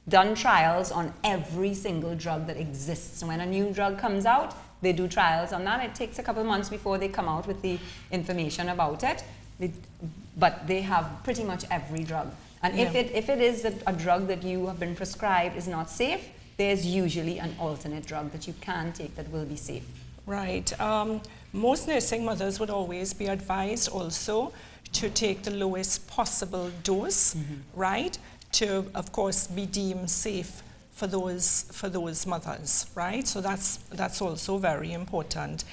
done trials on every single drug that exists. So when a new drug comes out, they do trials on that. It takes a couple of months before they come out with the information about it. But they have pretty much every drug. And
Yeah.
if it is a drug that you have been prescribed is not safe, there's usually an alternate drug that you can take that will be safe.
Right. Most nursing mothers would always be advised also to take the lowest possible dose, right? To, of course, be deemed safe for those mothers, right? So that's also very important.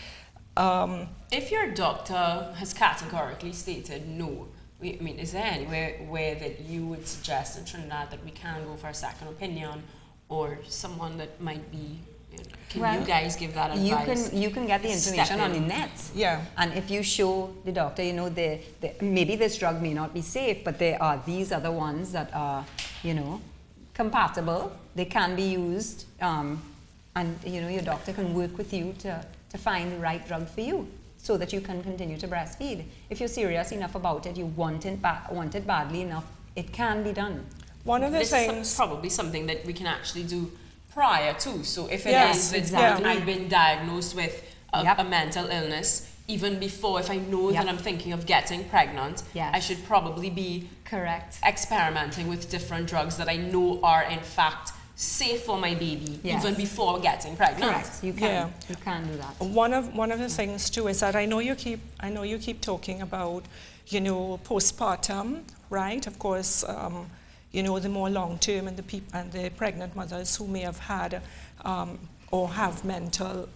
If your doctor has categorically stated no, is there anywhere where that you would suggest in Trinidad that we can go for a second opinion, or someone that might be? Can you guys give that advice?
You can get the information on the net.
Yeah.
And if you show the doctor, maybe this drug may not be safe, but there are these other ones that are, compatible. They can be used, and your doctor can work with you to find the right drug for you, so that you can continue to breastfeed. If you're serious enough about it, you want it badly enough, it can be done.
One of the
this
things
is probably something that we can actually do prior to. So if it
Yes,
is that
exactly.
I've been diagnosed with a mental illness, even before, if I know that I'm thinking of getting pregnant,
Yes.
I should probably be
Correct.
experimenting with different drugs that I know are in fact safe for my baby,
Yes.
even before getting pregnant.
Correct. You can do that.
One of the things too is that I know you keep talking about postpartum, right? Of course, the more long term and the pregnant mothers who may have had or have mental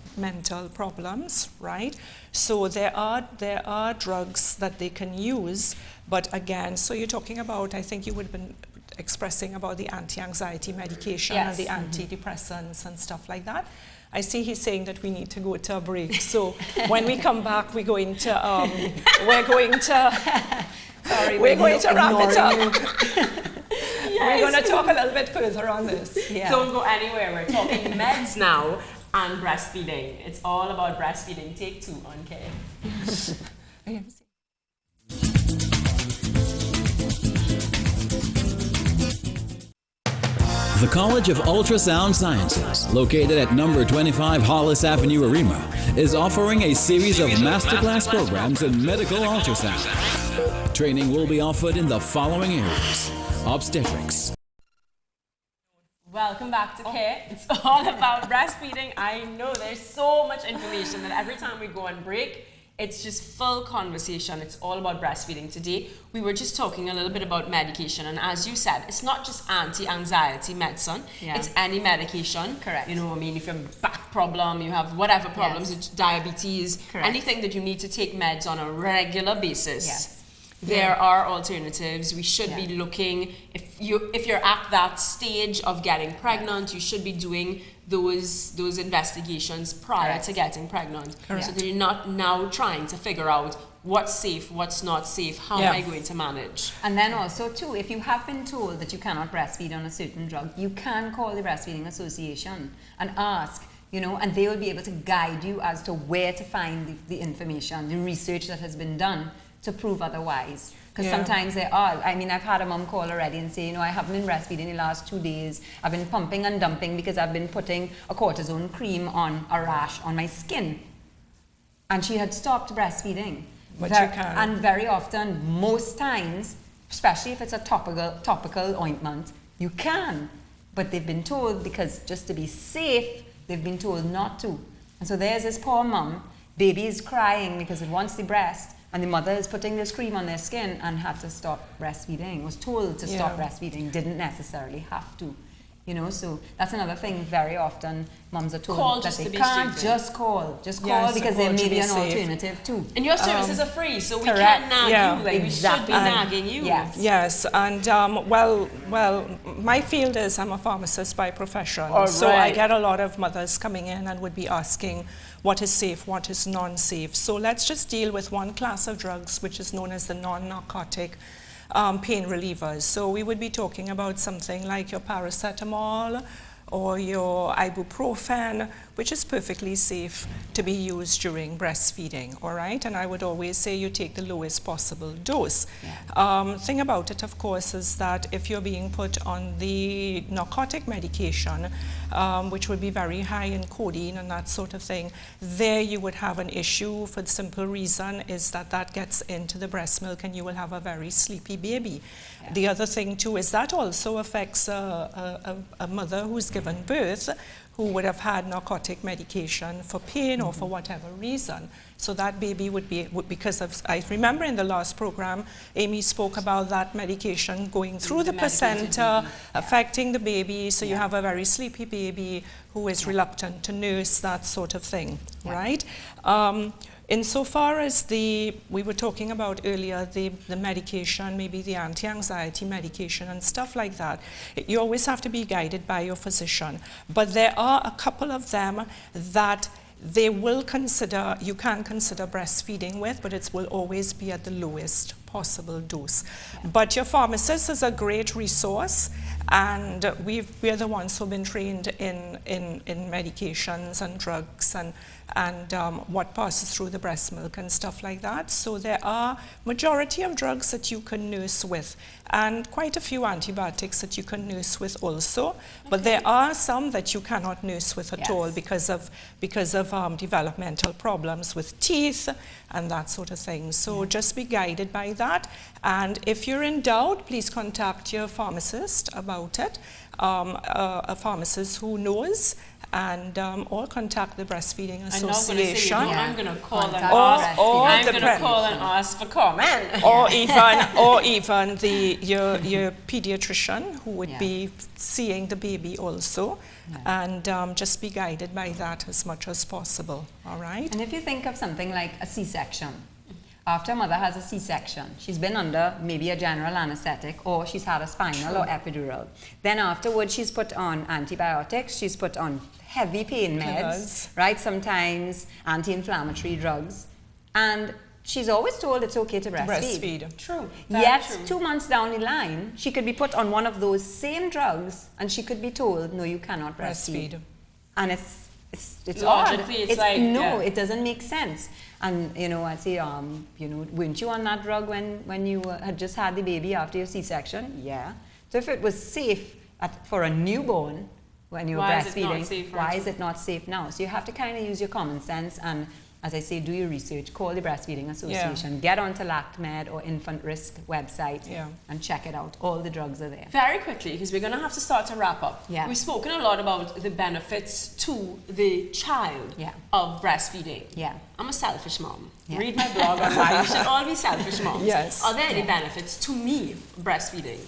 problems, right? So there are drugs that they can use, but again, so you're talking about, I think you would have been expressing about the anti-anxiety medication and the antidepressants and stuff like that. I see he's saying that we need to go to a break. So when we come back, we're going to wrap it up. We're going to talk a little bit further on this.
Yeah.
Don't go anywhere. We're talking meds now and breastfeeding. It's all about breastfeeding. Take 2 on K.
The College of Ultrasound Sciences, located at number 25 Hollis Avenue, Arima, is offering a series of masterclass programs in medical ultrasound. Training will be offered in the following areas: obstetrics.
Welcome back to Care. It's all about breastfeeding. I know there's so much information that every time we go on break, it's just full conversation. It's all about breastfeeding. Today, we were just talking a little bit about medication. And as you said, it's not just anti-anxiety medicine.
Yeah.
It's any medication.
Correct.
If you have a back problem, you have whatever problems,
Yes.
diabetes,
Correct.
anything that you need to take meds on a regular basis.
Yes.
There are alternatives. We should be looking, if you're at that stage of getting pregnant, you should be doing those investigations prior
Correct.
to getting pregnant.
Correct.
So that you're not now trying to figure out what's safe, what's not safe, how am I going to manage?
And then also too, if you have been told that you cannot breastfeed on a certain drug, you can call the Breastfeeding Association and ask, you know, and they will be able to guide you as to where to find the information, the research that has been done to prove otherwise. Because sometimes there are, I mean, I've had a mom call already and say, you know, I haven't been breastfeeding the last 2 days. I've been pumping and dumping because I've been putting a cortisone cream on a rash on my skin. And she had stopped breastfeeding.
But you can.
And very often, most times, especially if it's a topical ointment, you can. But they've been told, because just to be safe, they've been told not to. And so there's this poor mum, baby is crying because it wants the breast, and the mother is putting this cream on their skin and had to stop breastfeeding, was told to stop breastfeeding, didn't necessarily have to. You know, so that's another thing. Very often, mums are told that they can't just call because there may be an alternative too.
And your services are free, so we
correct.
can't nag you. Like
Exactly.
we should be nagging you.
Yes.
Yes, and well, my field is I'm a pharmacist by profession, so I get a lot of mothers coming in and would be asking what is safe, what is non-safe. So let's just deal with one class of drugs, which is known as the non-narcotic pain relievers. So we would be talking about something like your paracetamol or your ibuprofen, which is perfectly safe to be used during breastfeeding, all right? And I would always say you take the lowest possible dose. Thing about it, of course, is that if you're being put on the narcotic medication, which would be very high in codeine and that sort of thing, there you would have an issue for the simple reason is that that gets into the breast milk and you will have a very sleepy baby. The other thing too is that also affects a mother who's given birth who would have had narcotic medication for pain or for whatever reason. So that baby would be, because of, I remember in the last program, Amy spoke about that medication going through the placenta, affecting the baby, so you have a very sleepy baby who is reluctant to nurse, that sort of thing, right? Insofar as we were talking about earlier, the medication, maybe the anti-anxiety medication and stuff like that, you always have to be guided by your physician. But there are a couple of them that they will consider, you can consider breastfeeding with, but it will always be at the lowest possible dose. But your pharmacist is a great resource, and we're the ones who've been trained in medications and drugs and what passes through the breast milk and stuff like that. So there are majority of drugs that you can nurse with, and quite a few antibiotics that you can nurse with also. But there are some that you cannot nurse with at all because of developmental problems with teeth and that sort of thing. So just be guided by that. And if you're in doubt, please contact your pharmacist about it, a pharmacist who knows, and or contact the Breastfeeding Association.
I'm going to call and ask for comment.
Or even your pediatrician who would be seeing the baby also, and just be guided by that as much as possible. All right.
And if you think of something like a C-section, after a mother has a C-section, she's been under maybe a general anesthetic, or she's had a spinal or epidural. Then afterwards, she's put on antibiotics, she's put on heavy pain meds, right? Sometimes anti-inflammatory drugs. And she's always told it's okay to breastfeed.
True.
Yet, 2 months down the line, she could be put on one of those same drugs, and she could be told, no, you cannot breastfeed. And it's
logically,
odd.
it's like,
no, it doesn't make sense. And you know, I'd say, you know, weren't you on that drug when you had just had the baby after your C-section? Yeah. So if it was safe for a newborn when you were breastfeeding, why is it not safe now? So you have to kind of use your common sense and, as I say, do your research, call the Breastfeeding Association, get onto LactMed or Infant Risk website and check it out. All the drugs are there.
Very quickly, because we're going to have to start to wrap up. We've spoken a lot about the benefits to the child of breastfeeding. I'm a selfish mom. Read my blog on why we should all be selfish moms. Are there any benefits to me breastfeeding?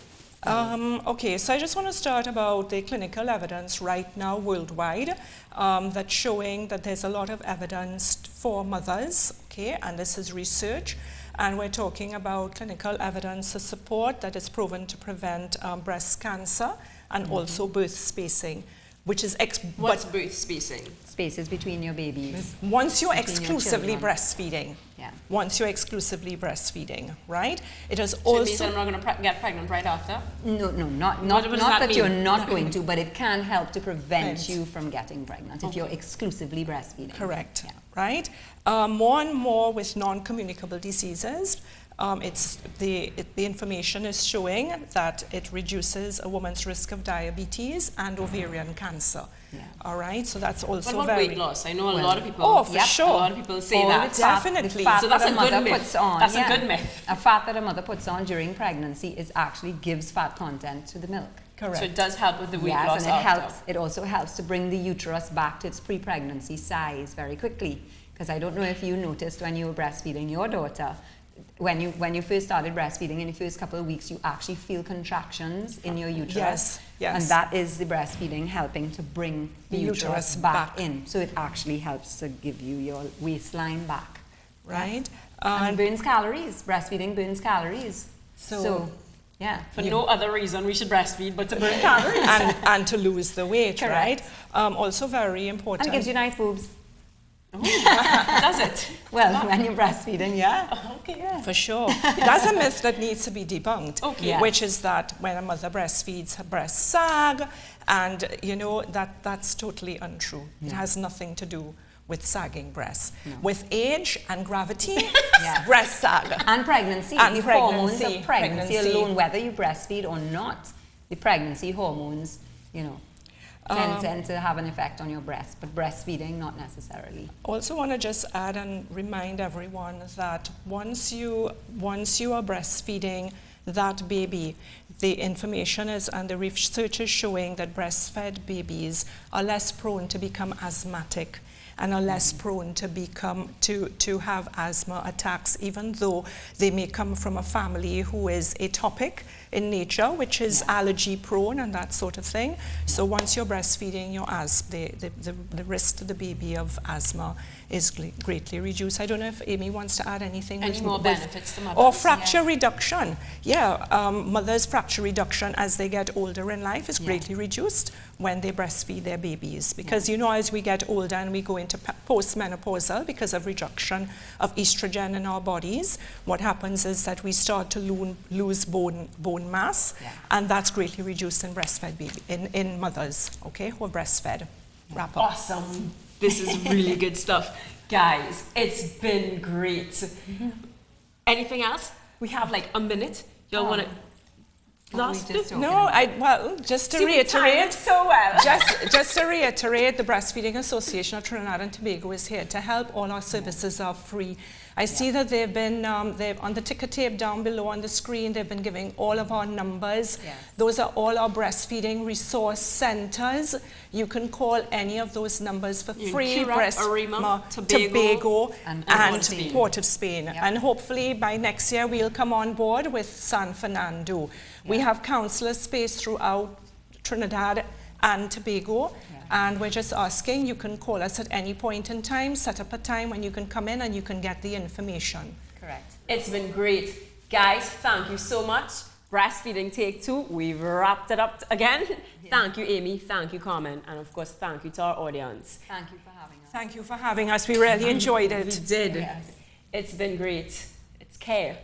Okay, so I just want to start about the clinical evidence right now worldwide that's showing that there's a lot of evidence for mothers, okay, and this is research, and we're talking about clinical evidence to support that is proven to prevent breast cancer and also birth spacing. which is
What's birth spacing?
Spaces between your babies.
Once you're
Between your
exclusively
children.
breastfeeding.
Yeah.
Once you're exclusively breastfeeding, right? It is
So it
also
means that I'm not going to get pregnant right after?
No, not
What does that
that
mean?
you're not going to, but it can help to prevent
Prevent.
you from getting pregnant if you're exclusively breastfeeding.
correct,
Yeah.
right? More and more with non-communicable diseases, the information is showing that it reduces a woman's risk of diabetes and ovarian cancer.
Yeah.
All right, so that's also
What about
very
weight loss? I know a
Well,
lot of people.
Oh, for
Yep.
sure.
A lot of people say
All
that.
the fat-
Definitely.
the fat
So that's
that
a
a
good
mother
myth.
puts on.
That's a good myth.
A fat that a mother puts on during pregnancy is actually gives fat content to the milk.
correct.
So it does help with the weight
Yes,
loss
and
after.
it also helps to bring the uterus back to its pre-pregnancy size very quickly. Because I don't know if you noticed when you were breastfeeding your daughter, when you first started breastfeeding, in the first couple of weeks, you actually feel contractions in your uterus.
Yes, yes.
And that is the breastfeeding helping to bring the
The
uterus
uterus
back
back.
in. So it actually helps to give you your waistline back.
right?
And burns calories. Breastfeeding burns calories. So yeah.
For no other reason we should breastfeed but to burn calories.
and to lose the weight,
Correct.
right? Also very
And
important.
it gives you nice boobs.
Does it?
Well, when you're breastfeeding, yeah.
Okay.
Yeah.
For sure. That's a myth that needs to be debunked,
Okay.
Yes.
which is that when a mother breastfeeds, her breasts sag, and that's totally untrue. It has nothing to do with sagging breasts. With age and gravity,
Yes.
breasts sag.
And pregnancy.
And
the hormones
pregnancy.
of pregnancy
Pregnancy.
alone, whether you breastfeed or not, the pregnancy hormones, tend to have an effect on your breast, but breastfeeding, not necessarily.
Also want to just add and remind everyone that once you are breastfeeding that baby, the information is and the research is showing that breastfed babies are less prone to become asthmatic and are less prone to have asthma attacks, even though they may come from a family who is atopic in nature, which is allergy prone and that sort of thing. So once you're breastfeeding, the risk to the baby of asthma is greatly reduced. I don't know if Amy wants to add anything.
Any more benefits to mothers?
Or fracture reduction. Mothers' fracture reduction as they get older in life is greatly reduced when they breastfeed their babies. Because as we get older and we go into postmenopausal, because of reduction of estrogen in our bodies, what happens is that we start to lose bone mass, and that's greatly reduced in breastfed baby, in mothers, who are breastfed. Wrap up.
Awesome. This is really good stuff. Guys, it's been great. Anything else? We have like a minute. Y'all want to... Last
just
bit?
No, just to
See, we timed it
reiterate,
so well.
just to reiterate, the Breastfeeding Association of Trinidad and Tobago is here to help. All our services are free. I see that they've been, on the ticker tape down below on the screen, they've been giving all of our numbers.
Yes.
Those are all our breastfeeding resource centers. You can call any of those numbers for free.
Kirab, Arima,
Tobago,
and
Port of Spain.
Yep.
And hopefully by next year we'll come on board with San Fernando. We have counselor space throughout Trinidad and Tobago. And we're just asking, you can call us at any point in time, set up a time when you can come in and you can get the information.
Correct.
It's been great. Guys, thank you so much. Breastfeeding Take 2, we've wrapped it up again. Thank you, Amy. Thank you, Carmen. And of course, thank you to our audience.
Thank you for having us.
Thank you for having us. We really enjoyed it.
We did.
Yes.
It's been great. It's care.